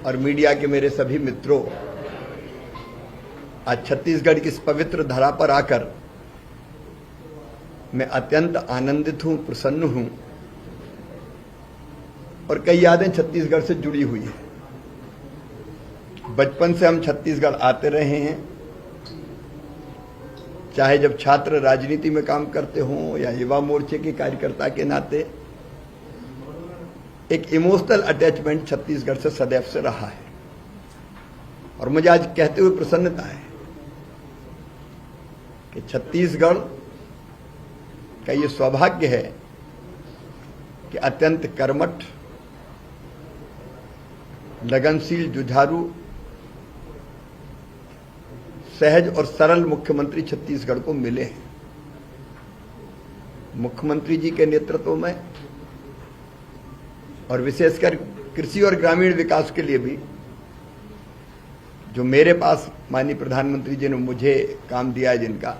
और मीडिया के मेरे सभी मित्रों, आज छत्तीसगढ़ की इस पवित्र धरा पर आकर मैं अत्यंत आनंदित हूं, प्रसन्न हूं और कई यादें छत्तीसगढ़ से जुड़ी हुई है। बचपन से हम छत्तीसगढ़ आते रहे हैं, चाहे जब छात्र राजनीति में काम करते हों या युवा मोर्चे के कार्यकर्ता के नाते एक इमोशनल अटैचमेंट छत्तीसगढ़ से सदैव से रहा है। और मुझे आज कहते हुए प्रसन्नता है कि छत्तीसगढ़ का ये सौभाग्य है कि अत्यंत कर्मठ, लगनशील, जुझारू, सहज और सरल मुख्यमंत्री छत्तीसगढ़ को मिले हैं। मुख्यमंत्री जी के नेतृत्व में और विशेषकर कृषि और ग्रामीण विकास के लिए भी जो मेरे पास माननीय प्रधानमंत्री जी ने मुझे काम दिया है, जिनका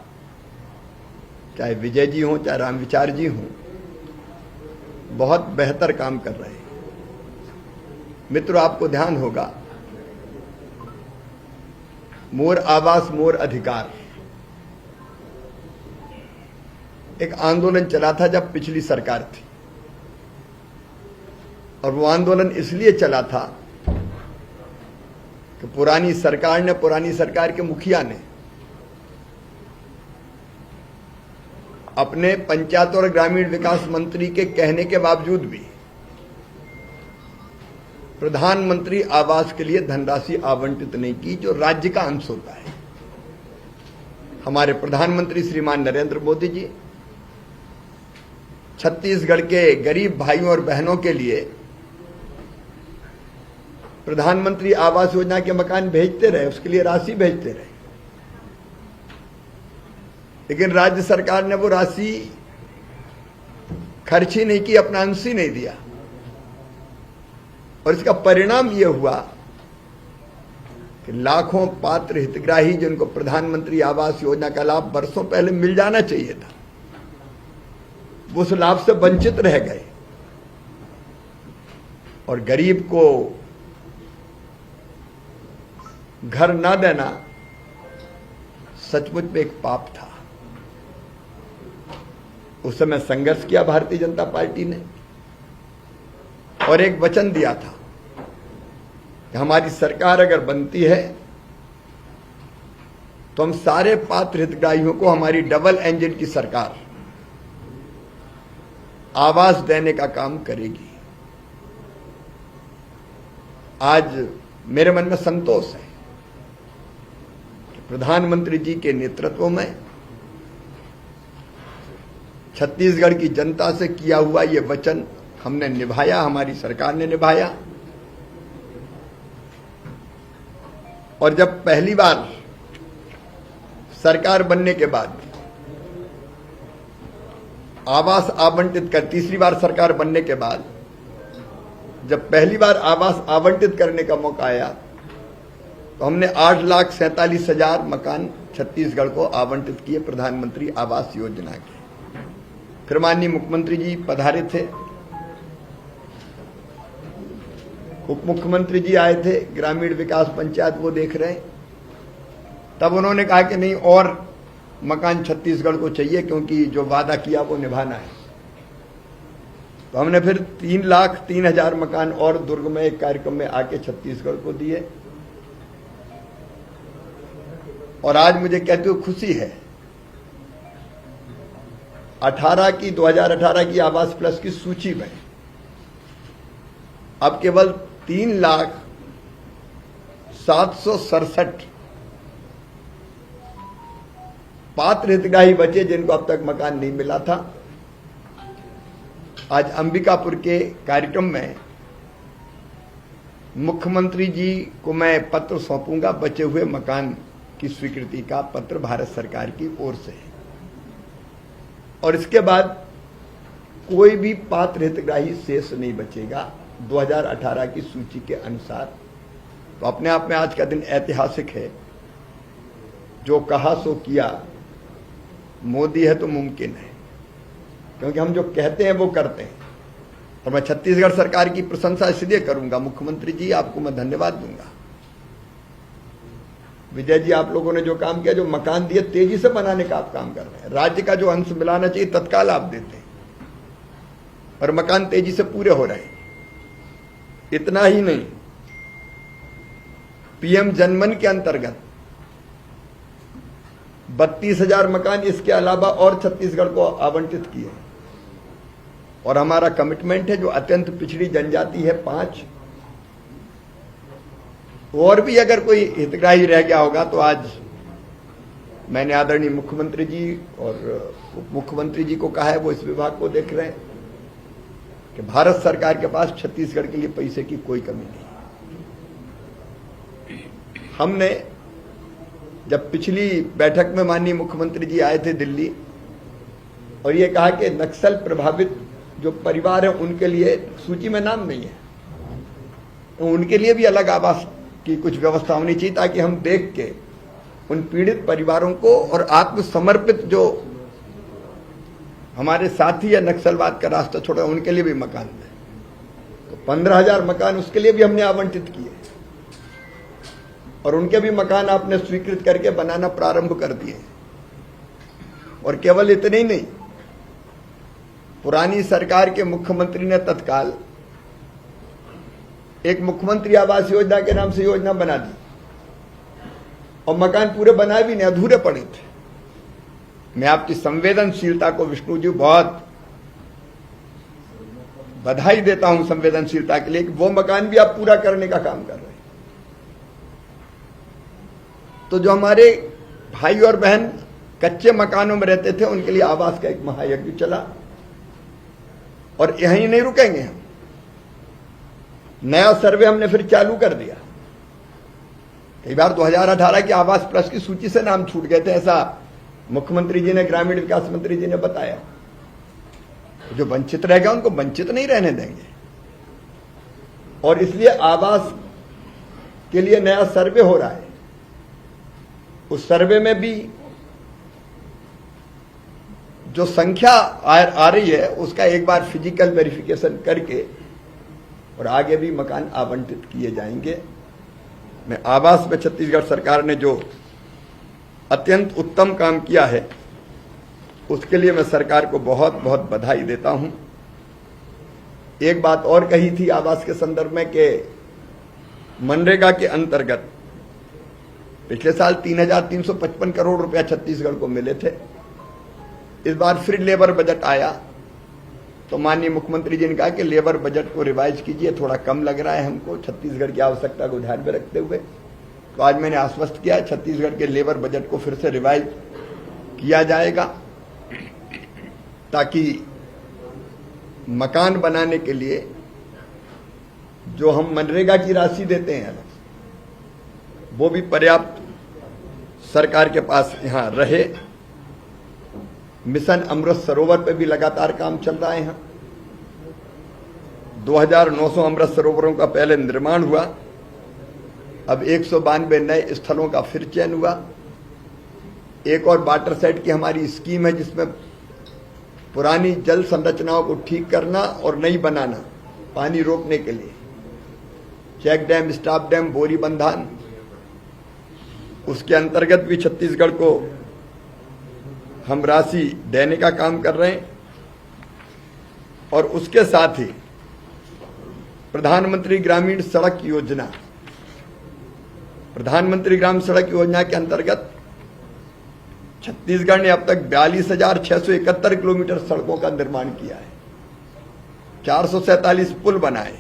चाहे विजय जी हों चाहे रामविचार जी हों, बहुत बेहतर काम कर रहे हैं। मित्रों, आपको ध्यान होगा, मोर आवास मोर अधिकार एक आंदोलन चला था जब पिछली सरकार थी, और वो आंदोलन इसलिए चला था कि पुरानी सरकार के मुखिया ने अपने पंचायत और ग्रामीण विकास मंत्री के कहने के बावजूद भी प्रधानमंत्री आवास के लिए धनराशि आवंटित नहीं की, जो राज्य का अंश होता है। हमारे प्रधानमंत्री श्रीमान नरेंद्र मोदी जी छत्तीसगढ़ के गरीब भाइयों और बहनों के लिए प्रधानमंत्री आवास योजना के मकान भेजते रहे, उसके लिए राशि भेजते रहे, लेकिन राज्य सरकार ने वो राशि खर्च ही नहीं की, अपना अंश ही नहीं दिया। और इसका परिणाम यह हुआ कि लाखों पात्र हितग्राही जिनको प्रधानमंत्री आवास योजना का लाभ वर्षों पहले मिल जाना चाहिए था, वो उस लाभ से वंचित रह गए। और गरीब को घर ना देना सचमुच में एक पाप था। उस समय संघर्ष किया भारतीय जनता पार्टी ने और एक वचन दिया था कि हमारी सरकार अगर बनती है तो हम सारे पात्र हितग्राहियों को हमारी डबल इंजन की सरकार आवास देने का काम करेगी। आज मेरे मन में संतोष है कि प्रधानमंत्री जी के नेतृत्व में छत्तीसगढ़ की जनता से किया हुआ ये वचन हमने निभाया, हमारी सरकार ने निभाया। और जब पहली बार सरकार बनने के बाद आवास आवंटित कर, तीसरी बार सरकार बनने के बाद जब पहली बार आवास आवंटित करने का मौका आया तो हमने 8,47,000 मकान छत्तीसगढ़ को आवंटित किए प्रधानमंत्री आवास योजना के। फिर माननीय मुख्यमंत्री जी पधारे थे, उप मुख्यमंत्री जी आए थे, ग्रामीण विकास पंचायत वो देख रहे हैं। तब उन्होंने कहा कि नहीं, और मकान छत्तीसगढ़ को चाहिए क्योंकि जो वादा किया वो निभाना है। तो हमने फिर 3,03,000 मकान और दुर्ग में एक कार्यक्रम में आके छत्तीसगढ़ को दिए। और आज मुझे कहते हुए खुशी है, 2018 की आवास प्लस की सूची में अब केवल 3,07,67 पात्र हितग्राही बचे जिनको अब तक मकान नहीं मिला था। आज अंबिकापुर के कार्यक्रम में मुख्यमंत्री जी को मैं पत्र सौंपूंगा, बचे हुए मकान की स्वीकृति का पत्र भारत सरकार की ओर से। और इसके बाद कोई भी पात्र हितग्राही शेष नहीं बचेगा 2018 की सूची के अनुसार। तो अपने आप में आज का दिन ऐतिहासिक है। जो कहा सो किया, मोदी है तो मुमकिन है, क्योंकि हम जो कहते हैं वो करते हैं। और मैं छत्तीसगढ़ सरकार की प्रशंसा इसलिए करूंगा, मुख्यमंत्री जी आपको मैं धन्यवाद दूंगा। विजय जी, आप लोगों ने जो काम किया, जो मकान दिए, तेजी से बनाने का आप काम कर रहे हैं। राज्य का जो अंश मिलाना चाहिए तत्काल आप देते हैं और मकान तेजी से पूरे हो रहे हैं। इतना ही नहीं, पीएम जनमन के अंतर्गत 32,000 मकान इसके अलावा और छत्तीसगढ़ को आवंटित किए और हमारा कमिटमेंट है जो अत्यंत पिछड़ी जनजाति है 5, और भी अगर कोई हितग्राही रह गया होगा तो आज मैंने आदरणीय मुख्यमंत्री जी और उप मुख्यमंत्री जी को कहा है, वो इस विभाग को देख रहे हैं कि भारत सरकार के पास छत्तीसगढ़ के लिए पैसे की कोई कमी नहीं। हमने जब पिछली बैठक में माननीय मुख्यमंत्री जी आए थे दिल्ली और ये कहा कि नक्सल प्रभावित जो परिवार है उनके लिए, सूची में नाम नहीं है, तो उनके लिए भी अलग आवास की कुछ व्यवस्था होनी चाहिए ताकि हम देख के उन पीड़ित परिवारों को और आत्मसमर्पित जो हमारे साथी है नक्सलवाद का रास्ता छोड़ा उनके लिए भी मकान दें। तो 15,000 मकान उसके लिए भी हमने आवंटित किए और उनके भी मकान आपने स्वीकृत करके बनाना प्रारंभ कर दिए। और केवल इतने ही नहीं, पुरानी सरकार के मुख्यमंत्री ने तत्काल एक मुख्यमंत्री आवास योजना के नाम से योजना बना दी और मकान पूरे बनाए भी नहीं, अधूरे पड़े थे। मैं आपकी संवेदनशीलता को विष्णु जी बहुत बधाई देता हूं संवेदनशीलता के लिए कि वो मकान भी आप पूरा करने का काम कर रहे हैं। तो जो हमारे भाई और बहन कच्चे मकानों में रहते थे उनके लिए आवास का एक महायज्ञ चला और यहीं नहीं रुकेंगे हम। नया सर्वे हमने फिर चालू कर दिया। कई बार 2018 के आवास प्लस की सूची से नाम छूट गए थे, ऐसा मुख्यमंत्री जी ने, ग्रामीण विकास मंत्री जी ने बताया। जो वंचित रह गया उनको वंचित नहीं रहने देंगे और इसलिए आवास के लिए नया सर्वे हो रहा है। उस सर्वे में भी जो संख्या आ रही है उसका एक बार फिजिकल वेरिफिकेशन करके और आगे भी मकान आवंटित किए जाएंगे। मैं आवास में छत्तीसगढ़ सरकार ने जो अत्यंत उत्तम काम किया है उसके लिए मैं सरकार को बहुत बहुत बधाई देता हूं। एक बात और कही थी आवास के संदर्भ में कि मनरेगा के अंतर्गत पिछले साल 3,355 करोड़ रुपया छत्तीसगढ़ को मिले थे। इस बार फिर लेबर बजट आया तो माननीय मुख्यमंत्री जी ने कहा कि लेबर बजट को रिवाइज कीजिए, थोड़ा कम लग रहा है हमको छत्तीसगढ़ की आवश्यकता को ध्यान में रखते हुए। तो आज मैंने आश्वस्त किया छत्तीसगढ़ के लेबर बजट को फिर से रिवाइज किया जाएगा ताकि मकान बनाने के लिए जो हम मनरेगा की राशि देते हैं वो भी पर्याप्त सरकार के पास यहां रहे। मिशन अमृत सरोवर पे भी लगातार काम चल रहा है। 2,900 अमृत सरोवरों का पहले निर्माण हुआ, अब 192 नए स्थलों का फिर चयन हुआ। एक और वाटर सेट की हमारी स्कीम है जिसमें पुरानी जल संरचनाओं को ठीक करना और नई बनाना पानी रोकने के लिए, चेक डैम, स्टाप डैम, बोरी बंधान, उसके अंतर्गत भी छत्तीसगढ़ को हम राशि देने का काम कर रहे हैं। और उसके साथ ही प्रधानमंत्री ग्रामीण सड़क योजना, प्रधानमंत्री ग्राम सड़क योजना के अंतर्गत छत्तीसगढ़ ने अब तक 42,671 किलोमीटर सड़कों का निर्माण किया है, 447 पुल बनाए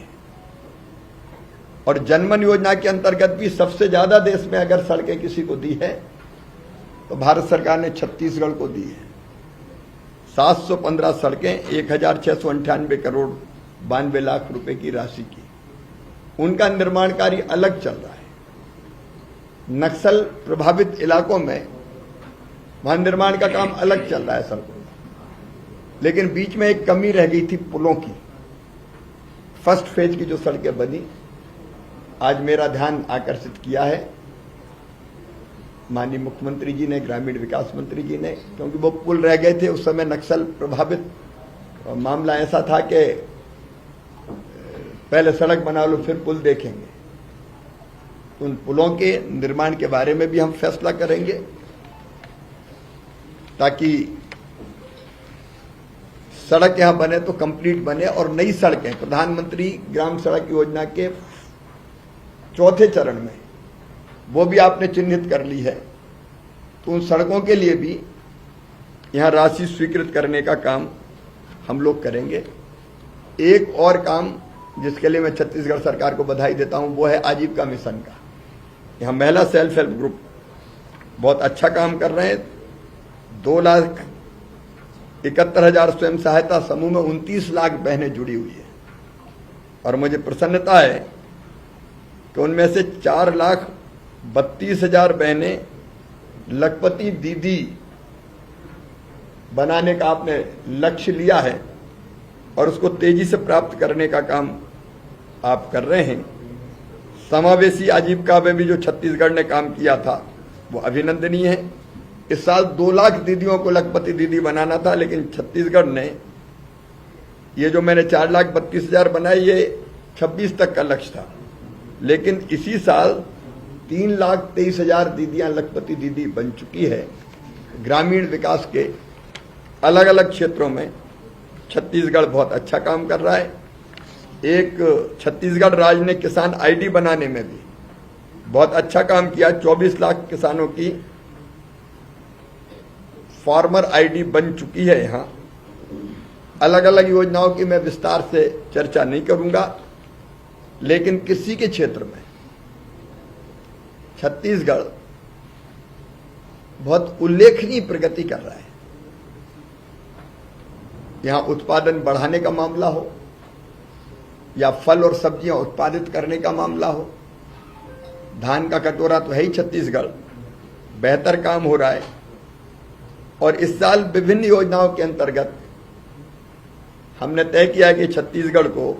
और जनमन योजना के अंतर्गत भी सबसे ज्यादा देश में अगर सड़कें किसी को दी है तो भारत सरकार ने छत्तीसगढ़ को दी है। 715 सड़कें, 1,698 करोड़ 92 लाख रुपए की राशि की, उनका निर्माण कार्य अलग चल रहा है। नक्सल प्रभावित इलाकों में वहां निर्माण का काम अलग चल रहा है सड़कों का। लेकिन बीच में एक कमी रह गई थी पुलों की। फर्स्ट फेज की जो सड़कें बनी, आज मेरा ध्यान आकर्षित किया है माननीय मुख्यमंत्री जी ने, ग्रामीण विकास मंत्री जी ने, क्योंकि वो पुल रह गए थे। उस समय नक्सल प्रभावित मामला ऐसा था कि पहले सड़क बना लो फिर पुल देखेंगे। उन पुलों के निर्माण के बारे में भी हम फैसला करेंगे ताकि सड़क यहां बने तो कंप्लीट बने। और नई सड़कें प्रधानमंत्री ग्राम सड़क योजना के चौथे चरण में वो भी आपने चिन्हित कर ली है, तो उन सड़कों के लिए भी यहां राशि स्वीकृत करने का काम हम लोग करेंगे। एक और काम जिसके लिए मैं छत्तीसगढ़ सरकार को बधाई देता हूं वो है आजीविका मिशन का। यहां महिला सेल्फ हेल्प ग्रुप बहुत अच्छा काम कर रहे हैं। 2,71,000 स्वयं सहायता समूह में 29 लाख बहनें जुड़ी हुई है और मुझे प्रसन्नता है कि उनमें से 4,32,000 बहनें लखपति दीदी बनाने का आपने लक्ष्य लिया है और उसको तेजी से प्राप्त करने का काम आप कर रहे हैं। समावेशी आजीविका में भी जो छत्तीसगढ़ ने काम किया था वो अभिनंदनीय है। इस साल 2 लाख दीदियों को लखपति दीदी बनाना था, लेकिन छत्तीसगढ़ ने ये जो मैंने 4,32,000 बनाए ये 26 तक का लक्ष्य था, लेकिन इसी साल 3,23,000 दीदियां लखपति दीदी बन चुकी है। ग्रामीण विकास के अलग अलग क्षेत्रों में छत्तीसगढ़ बहुत अच्छा काम कर रहा है। एक छत्तीसगढ़ राज्य ने किसान आईडी बनाने में भी बहुत अच्छा काम किया। 24 लाख किसानों की फार्मर आईडी बन चुकी है। यहां अलग अलग योजनाओं की मैं विस्तार से चर्चा नहीं करूंगा, लेकिन कृषि के क्षेत्र में छत्तीसगढ़ बहुत उल्लेखनीय प्रगति कर रहा है। यहां उत्पादन बढ़ाने का मामला हो या फल और सब्जियां उत्पादित करने का मामला हो, धान का कटोरा तो है ही छत्तीसगढ़, बेहतर काम हो रहा है। और इस साल विभिन्न योजनाओं के अंतर्गत हमने तय किया कि छत्तीसगढ़ को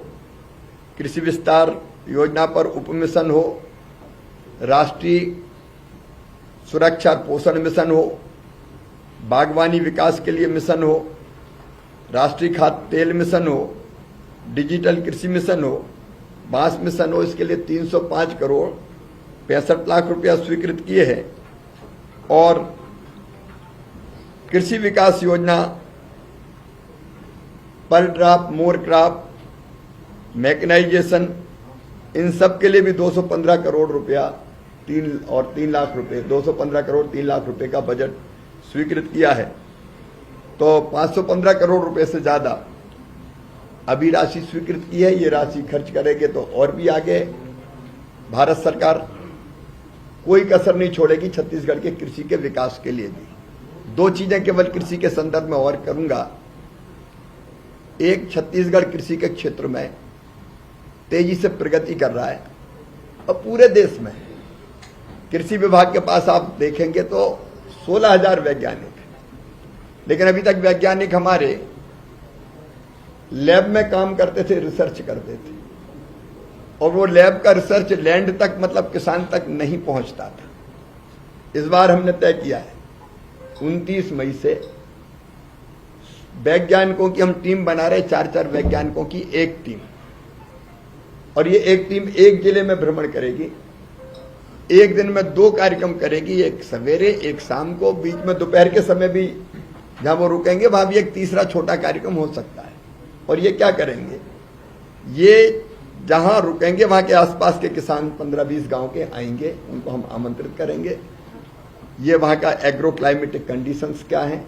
कृषि विस्तार योजना पर उपमिशन हो, राष्ट्रीय सुरक्षा पोषण मिशन हो, बागवानी विकास के लिए मिशन हो, राष्ट्रीय खाद्य तेल मिशन हो, डिजिटल कृषि मिशन हो, बांस मिशन हो। इसके लिए 305 करोड़ 65 लाख रुपया स्वीकृत किए हैं। और कृषि विकास योजना पर ड्रॉप, मोर क्रॉप, मैकेनाइजेशन, इन सब के लिए भी 215 करोड़ रुपया 3 लाख रुपए 215 करोड़ 3 लाख रुपए का बजट स्वीकृत किया है। तो 515 करोड़ रुपए से ज्यादा अभी राशि स्वीकृत की है। ये राशि खर्च करेंगे तो और भी आगे भारत सरकार कोई कसर नहीं छोड़ेगी छत्तीसगढ़ के कृषि के विकास के लिए भी। 2 चीजें केवल कृषि के संदर्भ में और करूंगा। एक, छत्तीसगढ़ कृषि के क्षेत्र में तेजी से प्रगति कर रहा है और पूरे देश में कृषि विभाग के पास आप देखेंगे तो 16,000 वैज्ञानिक, लेकिन अभी तक वैज्ञानिक हमारे लैब में काम करते थे, रिसर्च करते थे, और वो लैब का रिसर्च लैंड तक मतलब किसान तक नहीं पहुंचता था। इस बार हमने तय किया है 29 मई से वैज्ञानिकों की हम टीम बना रहे, 4-4 वैज्ञानिकों की एक टीम, और ये एक टीम एक जिले में भ्रमण करेगी। एक दिन में 2 कार्यक्रम करेगी, एक सवेरे एक शाम को, बीच में दोपहर के समय भी जहां वो रुकेंगे वहां भी एक तीसरा छोटा कार्यक्रम हो सकता है। और ये क्या करेंगे, ये जहां रुकेंगे वहां के आसपास के किसान 15-20 गांव के आएंगे, उनको हम आमंत्रित करेंगे। ये वहां का एग्रो क्लाइमेटिक कंडीशंस क्या हैं,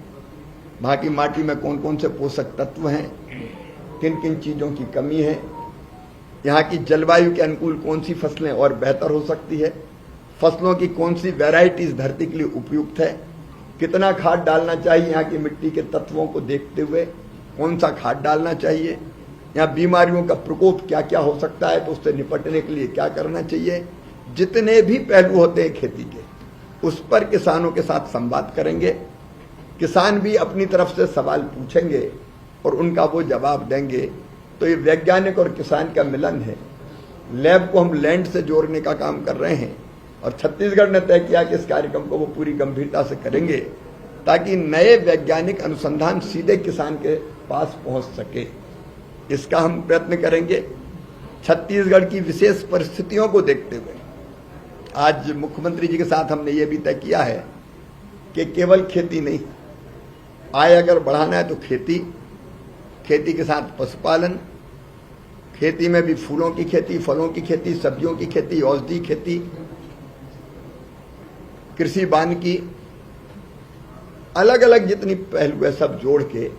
वहां की माटी में कौन कौन से पोषक तत्व हैं, किन किन चीजों की कमी है, यहाँ की जलवायु के अनुकूल कौन सी फसलें और बेहतर हो सकती है, फसलों की कौन सी वैरायटीज धरती के लिए उपयुक्त है, कितना खाद डालना चाहिए, यहाँ की मिट्टी के तत्वों को देखते हुए कौन सा खाद डालना चाहिए, यहाँ बीमारियों का प्रकोप क्या क्या हो सकता है तो उससे निपटने के लिए क्या करना चाहिए। जितने भी पहलू होते हैं खेती के, उस पर किसानों के साथ संवाद करेंगे। किसान भी अपनी तरफ से सवाल पूछेंगे और उनका वो जवाब देंगे। तो ये वैज्ञानिक और किसान का मिलन है। लैब को हम लैंड से जोड़ने का काम कर रहे हैं और छत्तीसगढ़ ने तय किया कि इस कार्यक्रम को वो पूरी गंभीरता से करेंगे ताकि नए वैज्ञानिक अनुसंधान सीधे किसान के पास पहुंच सके। इसका हम प्रयत्न करेंगे। छत्तीसगढ़ की विशेष परिस्थितियों को देखते हुए आज मुख्यमंत्री जी के साथ हमने ये भी तय किया है कि केवल खेती नहीं, आय अगर बढ़ाना है तो खेती, खेती के साथ पशुपालन, खेती में भी फूलों की खेती, फलों की खेती, सब्जियों की खेती, औषधि खेती, कृषि वानिकी, अलग अलग जितनी पहलू है सब जोड़ के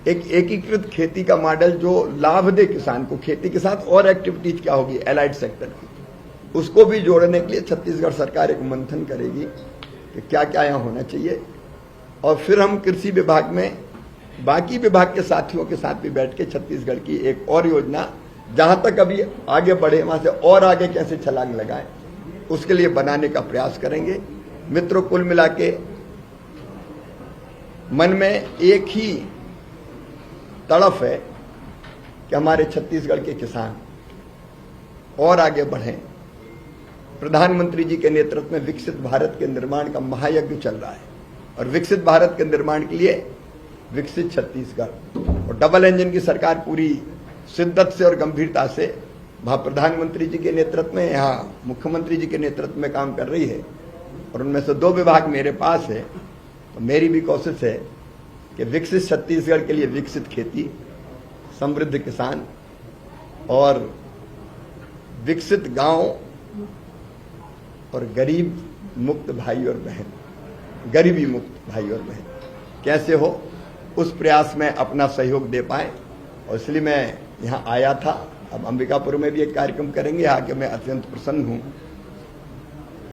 एक एकीकृत खेती का मॉडल जो लाभ दे किसान को। खेती के साथ और एक्टिविटीज क्या होगी एलाइड सेक्टर की, उसको भी जोड़ने के लिए छत्तीसगढ़ सरकार एक मंथन करेगी कि क्या क्या यहाँ होना चाहिए। और फिर हम कृषि विभाग में बाकी विभाग के साथियों के साथ भी बैठ के छत्तीसगढ़ की एक और योजना, जहां तक अभी आगे बढ़े वहां से और आगे कैसे छलांग लगाएं, उसके लिए बनाने का प्रयास करेंगे। मित्रों, कुल मिला के मन में एक ही तड़फ है कि हमारे छत्तीसगढ़ के किसान और आगे बढ़ें। प्रधानमंत्री जी के नेतृत्व में विकसित भारत के निर्माण का महायज्ञ चल रहा है और विकसित भारत के निर्माण के लिए विकसित छत्तीसगढ़ और डबल इंजन की सरकार पूरी शिद्दत से और गंभीरता से वहां प्रधानमंत्री जी के नेतृत्व में, यहाँ मुख्यमंत्री जी के नेतृत्व में काम कर रही है। और उनमें से 2 विभाग मेरे पास है, तो मेरी भी कोशिश है कि विकसित छत्तीसगढ़ के लिए विकसित खेती, समृद्ध किसान और विकसित गांव और गरीब मुक्त भाई और बहन, गरीबी मुक्त भाई और बहन कैसे हो, उस प्रयास में अपना सहयोग दे पाए। और इसलिए मैं यहाँ आया था। अब अंबिकापुर में भी एक कार्यक्रम करेंगे, आके मैं अत्यंत प्रसन्न हूँ